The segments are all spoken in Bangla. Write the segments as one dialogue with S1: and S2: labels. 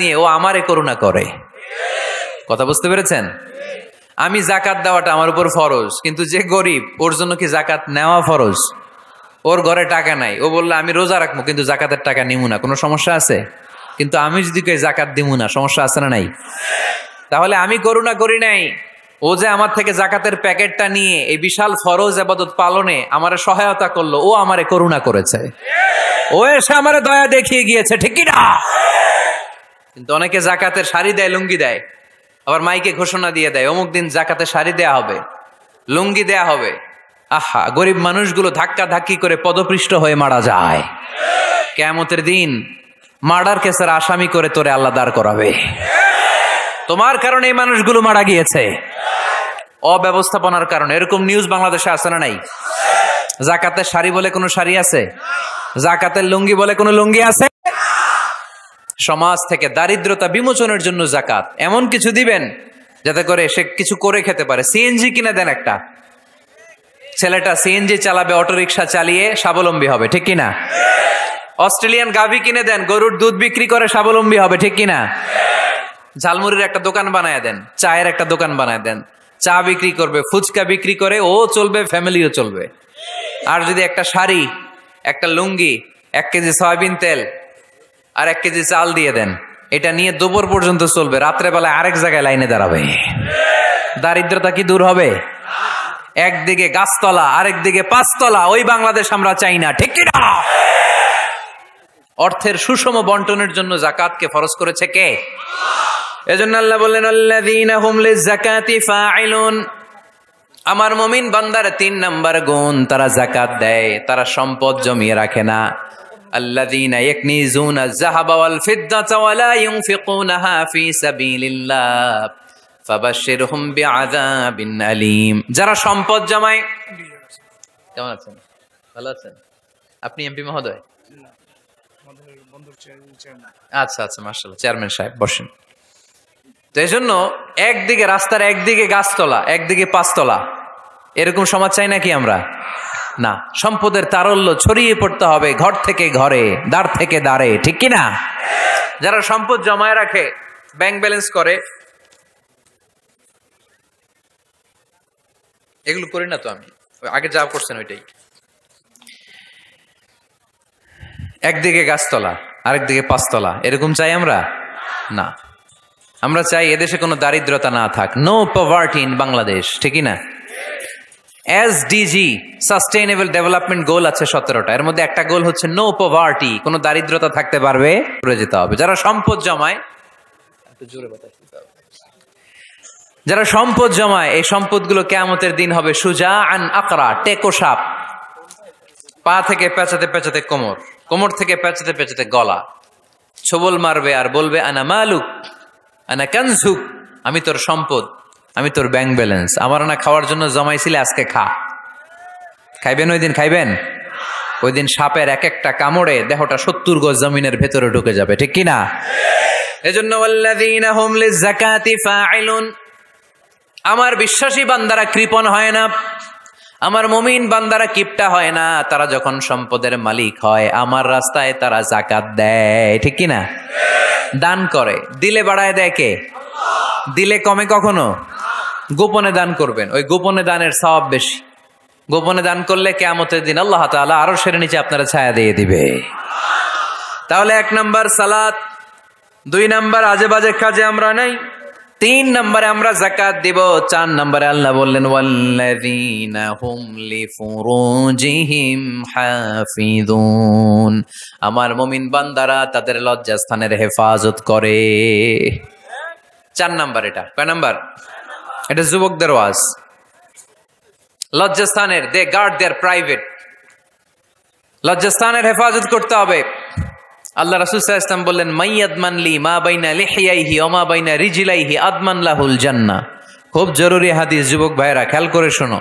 S1: নিয়ে ও আমারে করুণা করে। কথা বুঝতে পেরেছেন? আমি জাকাত দেওয়াটা আমার উপর ফরজ, কিন্তু যে গরিব ওর জন্য কি জাকাত নেওয়া ফরজ? ওর ঘরে টাকা নাই, ও বললো আমি রোজা রাখবো কিন্তু জাকাতের টাকা নিমু না, কোনো সমস্যা আছে? কিন্তু আমি যদি কই জাকাত দিমু না, সমস্যা আছে না নাই? তাহলে আমি করুণা করি নাই, ও যে আমার থেকে জাকাতের প্যাকেটটা নিয়ে এই বিশাল ফরজ ইবাদত পালনে আমারে সহায়তা করলো, ও আমারে করুণা করেছে, ও এসে আমারে দয়া দেখিয়ে গিয়েছে, ঠিক কি না? কিন্তু অনেকে জাকাতের শাড়ি দেয়, লুঙ্গি দেয়, আবার মাইকে ঘোষণা দিয়ে দেয় অমুক দিন জাকাতের শাড়ি দেয়া হবে, লুঙ্গি দেয়া হবে। আহা, গরিব মানুষগুলো ধাক্কা ধাক্কি করে পদপৃষ্ট হয়ে মারা যায়। কিয়ামতের দিন মার্ডার কেসের আসামি করে তোরে আল্লাহ দাঁড় করাবে। তোমার কারণে এই মানুষগুলো মারা গিয়েছে, অব্যবস্থাপনার কারণে। এরকম নিউজ বাংলাদেশে আছে না নাই? জাকাতের শাড়ি বলে কোনো শাড়ি আছে? জাকাতের লুঙ্গি বলে কোনো লুঙ্গি আছে? সমাজ থেকে দারিদ্রতা বিমোচনের জন্য জাকাত এমন কিছু দিবেন যাতে করে সে কিছু করে খেতে পারে। সিএনজি কিনে দেন, একটা ছেলেটা সিএনজি চালাবে, অটোরিকশা চালিয়ে স্বাবলম্বী হবে, ঠিক কিনা? অস্ট্রেলিয়ান গাভী কিনে দেন, গরুর দুধ বিক্রি করে স্বাবলম্বী হবে, ঠিক কিনা? ঝালমুড়ির একটা দোকান বানায় দেন, চায়ের একটা দোকান বানায় দেন, চা বিক্রি করবে, ফুচকা বিক্রি করে ও চলবে, ফ্যামিলিও চলবে। আর যদি একটা শাড়ি, একটা লুঙ্গি, 1 কেজি সয়াবিন তেল আর 1 কেজি চাল দিয়ে দেন, এটা নিয়ে দুপুর পর্যন্ত চলবে, রাত্রেবেলায় আরেক জায়গায় লাইনে দাঁড়াবে। দারিদ্রতা কি দূর হবে? একদিকে গাছতলা, আরেকদিকে 5 তলা, ওই বাংলাদেশ আমরা চাই না, ঠিক কি না? অর্থের সুষম বন্টনের জন্য যাকাতকে ফরজ করেছে কে? এজন্য আল্লাহ বললেন আল্লাযীনা হুম লিয-যাকাতি ফাঈলুন। আমার মুমিন বান্দার 3 নাম্বার গুণ, তারা যাকাত দেয়, তারা সম্পদ জমিয়ে রাখে না। আল্লাযীনা ইয়াকনিজুনা আয-যাহাবা ওয়াল-ফিদ্দাতা ওয়া লা ইউনফিকুনাহা ফী সাবিলিল্লাহ ফাবাশশিরহুম বিআযাবিন আলীম। যারা সম্পদ জমায়। কেমন আছেন? ভালো আছেন? আপনি এমপি মহোদয়? আচ্ছা আচ্ছা, মাশাআল্লাহ, চেয়ারম্যান সাহেব বসেন। তো এই জন্য একদিকে রাস্তার একদিকে গাছতলা, একদিকে 5 তলা, এরকম সমাজ চাই নাকি আমরা? না, সম্পদের তারল্য ছড়িয়ে পড়তে হবে ঘর থেকে ঘরে, দাঁড় থেকে দাঁড়ে, ঠিক কি না? যারা সম্পদ জমায় রাখে, ব্যাংক ব্যালেন্স করে, এগুলো করি না তো আমি, আগে যা করছেন ওইটাই। একদিকে গাছতলা, আরেকদিকে 5 তলা, এরকম চাই আমরা? না, আমরা চাই এদেশে কোনো দারিদ্রতা না থাক, নো পভার্টি ইন বাংলাদেশ, ঠিক না? এসডিজি সাস্টেইনেবল ডেভেলপমেন্ট গোল আছে 17টা, এর মধ্যে একটা গোল হচ্ছে নো পভার্টি, কোনো দারিদ্রতা থাকতে পারবে করে যেতে হবে। যারা সম্পদ জমায়, একটু জোরে বাতাস দিতে হবে, যারা সম্পদ জমায়, এই সম্পদগুলো কিয়ামতের দিন হবে সুজাআন আকরা, টেকো সাপ, পা থেকে পেঁচাতে পেঁচাতে কোমর, কোমর থেকে পেঁচাতে পেঁচাতে গলা, ছোবল মারবে আর বলবে আনা মালুক আনা কানজুক, আমি তোর সম্পদ, আমি তোর ব্যাংক ব্যালেন্স, আমার না খাওয়ার জন্য জমাইছিলে, আজকে খা। খাইবেন ওই দিন? খাইবেন? ওই দিন সাপের এক একটা কামড়ে দেহটা 70 গজ জমিনের ভেতরে ঢুকে যাবে, ঠিক কিনা? এজন্য ওয়াল্লাযীনা হুম লিয-যাকাতি ফাঈলুন। আমার বিশ্বাসী বান্দারা কৃপণ হয় না, আমার মুমিন বান্দারা কিপটা হয় না। তারা যখন সম্পদের মালিক হয়, আমার রাস্তায় তারা যাকাত দেয়, ঠিক কিনা? দান করে, দিলে বাড়ায় দেয় কে? দিলে কমে কখনো? গোপনে দান করবেন, ওই গোপনে দানের সওয়াব বেশি। গোপনে দান করলে কিয়ামতের দিন আল্লাহ তাআলা আরশের নিচে আপনারা ছায়া দিয়ে দিবে। তাহলে 1 নাম্বার সালাত, 2 নাম্বার আজে বাজে কাজে আমরা নাই, 3 নম্বরে আমরা যাকাত দিব, 4 নম্বরে আল্লাহ বললেন ওয়াল্লাযীনা হুম লিফুরুজিহিম হাফিযুন। আমার মুমিন বান্দারা তাদের লজ্জাস্থানের হেফাজত করে। 4 নাম্বার। এটা কয় নাম্বার? এটা যুবকদের ওয়াজ। লজ্জাস্থানের, দে গার্ড দেয়ার প্রাইভেট, লজ্জাস্থানের হেফাজত করতে হবে। আল্লাহ রাসূল সাল্লাল্লাহু আলাইহি ওয়াসাল্লাম বললেন মাইয়াদমান লি মা বাইনা লিহিয়াইহি ওয়া মা বাইনা রিজলাইহি আদমান লাহুল জান্নাহ। খুব জরুরি হাদিস, যুবক ভাইরা খেয়াল করে শোনো।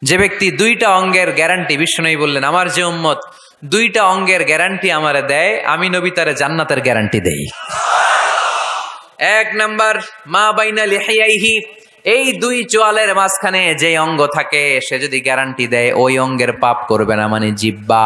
S1: যে ব্যক্তি 2টা অঙ্গের গ্যারান্টি, বিশ্বনবী বললেন আমার যে উম্মত 2টা অঙ্গের গ্যারান্টি আমারে দেয়, আমি নবী তারে জান্নাতের গ্যারান্টি দেই। 1 নাম্বার মা বাইনা লিহিয়াইহি, এই 2 চোয়ালের মাঝখানে যে অঙ্গ থাকে, সে যদি গ্যারান্টি দেয় ওই অঙ্গের পাপ করবে না, মানে জিহ্বা।